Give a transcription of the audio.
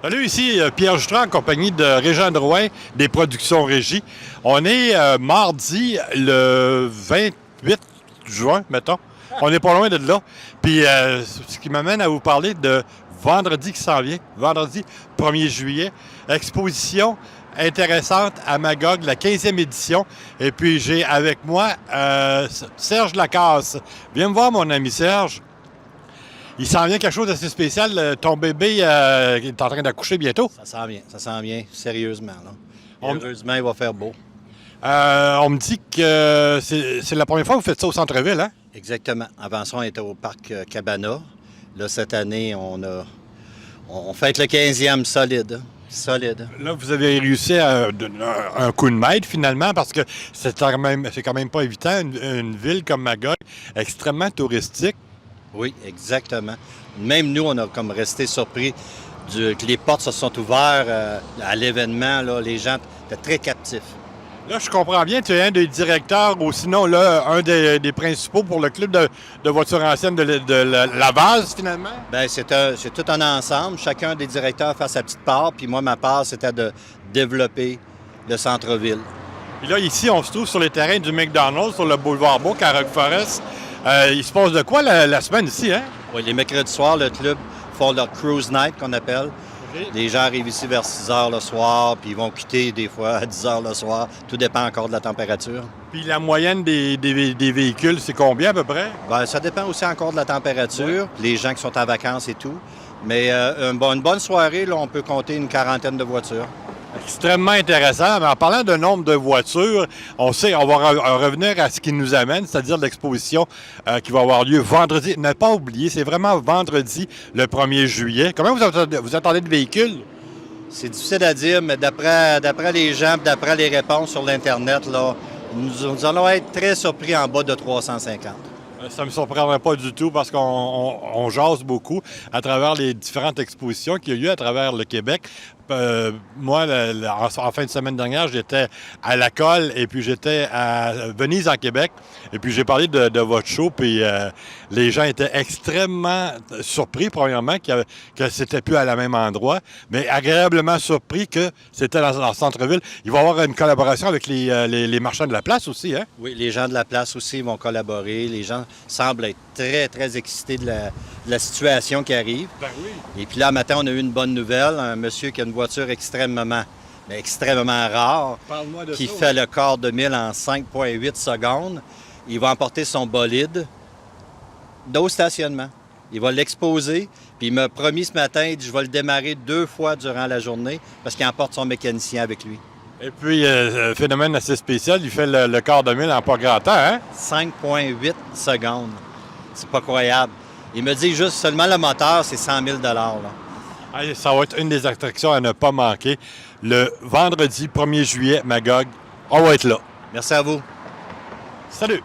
Salut, ici Pierre Jutras en compagnie de Régent Drouin des Productions Régie. On est mardi le 28 juin, mettons. On n'est pas loin de là. Puis ce qui m'amène à vous parler de vendredi qui s'en vient, vendredi 1er juillet. Exposition intéressante à Magog, la 15e édition. Et puis j'ai avec moi Serge Lacasse. Viens me voir, mon ami Serge. Il s'en vient quelque chose d'assez spécial. Ton bébé est en train d'accoucher bientôt. Ça s'en vient, sérieusement. Là. Heureusement, il va faire beau. On me dit que c'est la première fois que vous faites ça au centre-ville, hein? Exactement. Avant ça, on était au parc Cabana. Là, cette année, on fête le 15e solide. Solide. Là, vous avez réussi à donner un coup de maître, finalement, parce que c'est quand même pas évident. Une ville comme Magog, extrêmement touristique. Oui, exactement. Même nous, on a comme resté surpris que les portes se sont ouvertes à l'événement. Là, les gens étaient très captifs. Là, je comprends bien, tu es un des directeurs ou sinon, là, un des principaux pour le club de voitures anciennes de la Vase, finalement? Bien, c'est tout un ensemble. Chacun des directeurs fait sa petite part. Puis moi, ma part, c'était de développer le centre-ville. Puis là, ici, on se trouve sur les terrains du McDonald's, sur le boulevard Bourg, à Rock Forest. Il se passe de quoi la semaine ici, hein? Oui, les mercredis soirs, le club font leur cruise night qu'on appelle. Okay. Les gens arrivent ici vers 6 h le soir, puis ils vont quitter des fois à 10 h le soir. Tout dépend encore de la température. Puis la moyenne des véhicules, c'est combien à peu près? Bien, ça dépend aussi encore de la température, les gens qui sont en vacances et tout. Mais une bonne soirée, là, on peut compter une quarantaine de voitures. Extrêmement intéressant. Mais en parlant de nombre de voitures, on va revenir à ce qui nous amène, c'est-à-dire l'exposition qui va avoir lieu vendredi. Ne pas oublier, c'est vraiment vendredi, le 1er juillet. Comment vous attendez de véhicules? C'est difficile à dire, mais d'après les gens, d'après les réponses sur l'Internet, là, nous allons être très surpris en bas de 350. Ça ne me surprendrait pas du tout parce qu'on jase beaucoup à travers les différentes expositions qu'il y a eu à travers le Québec. Moi, en fin de semaine dernière, j'étais à La Colle et puis j'étais à Venise, en Québec. Et puis j'ai parlé de votre show, puis les gens étaient extrêmement surpris, premièrement, que c'était plus à la même endroit, mais agréablement surpris que c'était dans le centre-ville. Il va y avoir une collaboration avec les marchands de la place aussi, hein? Oui, les gens de la place aussi vont collaborer. Les gens semblent être très, très excités de la situation qui arrive. Ben oui. Et puis là, matin, on a eu une bonne nouvelle. Un monsieur qui a une voiture extrêmement rare, qui fait le quart de mille en 5,8 secondes. Il va emporter son bolide au stationnement. Il va l'exposer, puis il m'a promis ce matin, il dit, je vais le démarrer 2 fois durant la journée parce qu'il emporte son mécanicien avec lui. Et puis, phénomène assez spécial, il fait le quart de mille en pas grand temps, hein? 5,8 secondes. C'est pas croyable. Il me dit juste seulement le moteur, c'est 100 000 là. Allez, ça va être une des attractions à ne pas manquer. Le vendredi 1er juillet, Magog, on va être là. Merci à vous. Salut!